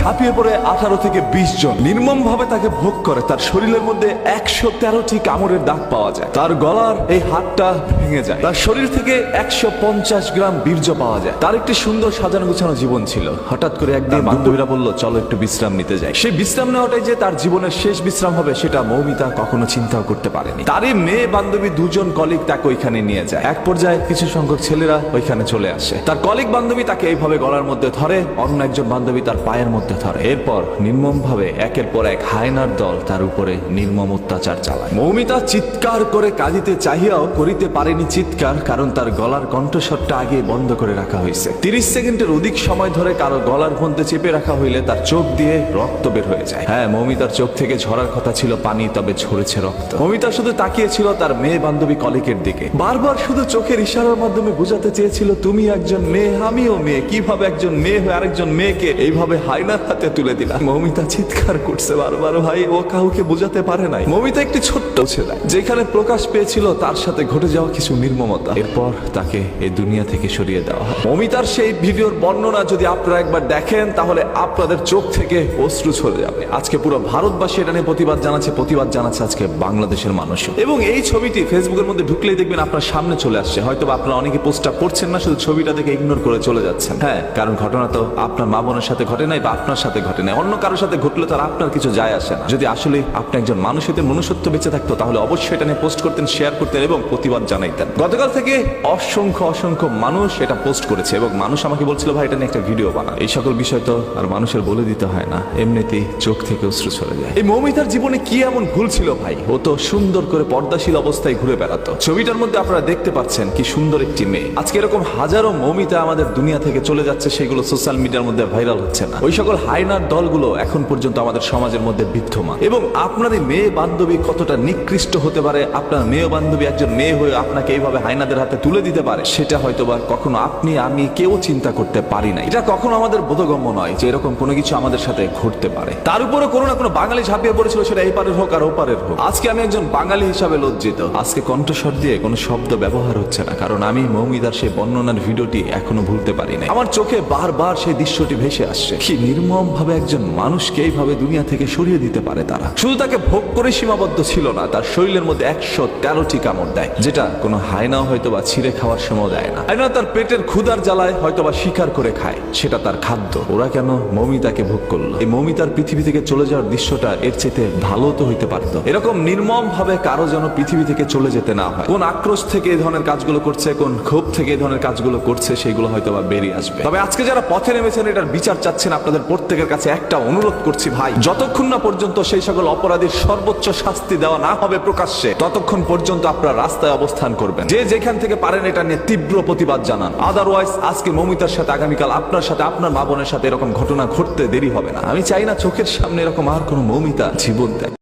ঝাঁপিয়ে পড়ে 18 থেকে 20 জন নির্মম ভাবে তাকে ভোগ করে। তার শরীরের মধ্যে 113টি কামড়ের দাগ পাওয়া যায়। তার গলার এই হাড়টা ভেঙে যায়। তার শরীর থেকে 150 গ্রাম বীর্য পাওয়া যায়। তার একটি সুন্দর সাজানো গুছানো জীবন ছিল। হঠাৎ করে একদিন বান্ধবীরা বলল, চলো একটু বিশ্রাম নিতে যাই। সেই বিশ্রাম নেওয়াটাই যে তার জীবনের শেষ বিশ্রাম হবে সেটা মৌমিতা কখনো চিন্তাও করতে পারেনি। তারই মেয়ে বান্ধবী দুজন কলিগ তাকে ওইখানে নিয়ে যায়। এক পর্যায়ে কিছু সংখ্যক ছেলেরা ওইখানে চলে আসে। তার কলিগ বান্ধবী তাকে এইভাবে গলার মধ্যে ধরে, অন্য একজন বান্ধবী তার পায়ের মধ্যে ধরে। এরপর নির্মম ভাবে একের পর এক হায়নার দল তার উপরে নির্মম অত্যাচার চালায়। মৌমিতা চিৎকার করে কাঁদিতে চাহিয়াও করিতে পারেনি চিৎকার, কারণ তার গলার কণ্ঠস্বরটা আগে বন্ধ করে রাখা হয়েছে। 30 সেকেন্ডের অধিক সময় ধরে কারো গলার মধ্যে চেপে রাখা হইলে তার চোখ দিয়ে রক্ত বের হয়ে যায়। হ্যাঁ, মৌমিতার চোখ থেকে ঝরার কথা ছিল পানি, তবে ঝরেছে রক্ত। মৌমিতা শুধু তাকিয়েছিল তার মেয়ে বান্ধবী কলিকের দিকে। বারবার শুধু চোখের ইশারার মাধ্যমে বোঝাতে চেয়েছিল, তুমি একজন মেয়ে, আমিও মেয়ে। কিভাবে একজন মেয়ে হয়ে আরেকজন মেয়েকে এইভাবে হায়নার হাতে তুলে দিলা? মৌমিতা চিৎকার করছে বারবার। ভাই, ও কাউকে বোঝাতে পারে নাই। মৌমিতা একটি ছোট্ট ছেলে, যেখানে প্রকাশ পেয়েছিল তার সাথে ঘটে যাওয়া কিছু নির্মমতা। এরপর তাকে এই দুনিয়া থেকে সরিয়ে দেওয়া হয়। মৌমিতার সেই ভিডিওর বর্ণনা যদি আপনারা একবার দেখেন, তাহলে আপনাদের চোখ থেকে অশ্রু ঝরে যাবে। আজকে পুরো ভারতবাসী এটা নিয়ে প্রতিবাদ জানাচ্ছে আজকে বাংলাদেশের মানুষ। এবং এই ছবিটি ফেসবুকের মধ্যে ঢুকলেই দেখবেন আপনার সামনে চলে আসছে। হয়তো আপনারা অনেকে পোস্টটা পড়ছেন না, শুধু ছবিটা দেখে ইগনোর করে চলে যাচ্ছেন। হ্যাঁ, কারণ ঘটনা তো আপনার মা বোনের সাথে ঘটে নাই বা আপনার সাথে ঘটে নাই, অন্য কারোর সাথে ঘটলে তো আর আপনার কিছু যায় আসে না। যদি আসলে আপনি একজন মানুষ হতে, মনুষ্যত্ব বেঁচে থাকতো, তাহলে অবশ্যই এটা নিয়ে পোস্ট করতেন, শেয়ার করতেন এবং প্রতিবাদ জানাইতেন। গতকাল থেকে অসংখ্য মানুষ এটা পোস্ট করেছে এবং মানুষ আমাকে বলছিল, ভাই এটা নিয়ে একটা ভিডিও বানা। এই সকল বিষয় তো আর মানুষের বলে দিতে হয় না, এমনিতেই চোখ থেকে অশ্রু ছড়ে যায়। এই মৌমিতার জীবনে কি এমন ভুল ছিল ভাই? ও তো সুন্দর করে পর্দাশীল অবস্থায় ঘুরে বেড়াতো। ছবিটার মধ্যে আপনারা দেখতে পাচ্ছেন কি সুন্দর একটি মেয়ে। আজকে এরকম হাজারো মৌমিতা আমাদের দুনিয়া থেকে চলে যাচ্ছে, সেগুলো সোশ্যাল মিডিয়ার মধ্যে ভাইরাল হচ্ছে না। ওই সকল হায়নার দলগুলো এখন পর্যন্ত আমাদের সমাজের মধ্যে বিদ্যমান। এবং আপনার এই মেয়ে বান্ধবী কতটা নিকৃষ্ট হতে পারে, আপনার মেয়ে বান্ধবী একজন মেয়ে হয়ে আপনাকে এইভাবে হায়নাদের হাতে তুলে দিতে পারে, সেটা হয়তোবা কখনো আপনি আমি কেউ চিন্তা করতে পারি না। এটা কখনো আমাদের বোধগম্য নয় যে এরকম কোনো কিছু আমাদের সাথে ঘটতে পারে। তার উপরে কোনো না কোনো বাঙালি ঝাঁপিয়ে পড়েছিল, সেটা এই পারের হোক আর ওপারের হোক। আজকে আমি একজন বাঙালি হিসাবে লজ্জিত। আজকে কণ্ঠস্বর দিয়ে কোনো শব্দ ব্যবহার হচ্ছে না, কারণ আমি মৌমিতার সেই বর্ণনার ভিডিওটি এখনো ভুলতে পারি না। আমার চোখে বারবার সেই দৃশ্যটি ভেসে আসছে। কি নির্মম ভাবে একজন মানুষকে এইভাবে দুনিয়া থেকে সরিয়ে দিতে পারে তারা। শুধু তাকে ভোগ করে সীমাবদ্ধ ছিল না, তার শরীরের মধ্যে 113টি কামড় দেয়, যেটা কোনো হায়নাও হয়তো বা ছিঁড়ে খাওয়ার সময় দেয় না। হায়না তার পেটের ক্ষুধার জ্বালায় হয়তো বা শিকার করে খায়, সেটা তার খাদ্য। ওরা কেন মৌমিতাকে ভোগ করলো? এই মৌমিতার পৃথিবী থেকে চলে যাওয়ার দৃশ্যটা এর চেয়ে ভালো তো হইতে পারতো। এরকম নির্মম ভাবে কারো যেন পৃথিবী থেকে চলে যেতে না হয়। কোন আক্রোশ থেকে এই ধরনের কাজগুলো করছে, কোন ক্ষোভ থেকে এই ধরনের কাজগুলো করছে, সেগুলো হয়তো বা বেরিয়ে আসবে। তবে আজকে যারা পথে নেমেছেন, এটার বিচার চাচ্ছেন, আপনাদের প্রত্যেকের কাছে একটা অনুরোধ করছি ভাই, যতক্ষণ না পর্যন্ত সেই সকল অপরাধীর সর্বোচ্চ শাস্তি দেওয়া না হবে প্রকাশ্যে, ততক্ষণ পর্যন্ত আপনারা রাস্তায় অবস্থান করবেন। যে যেখান থেকে পারেন এটা নিয়ে তীব্র প্রতিবাদ জানান। আদারওয়াইজ আজকে মৌমিতার সাথে, আগামীকাল আপনার সাথে, আপনার মা বোনের সাথে এরকম ঘটনা ঘটতে দেরি হবে না। আমি চাই না চোখের সামনে এরকম আর কোনো মৌমিতা জীবন দেয়।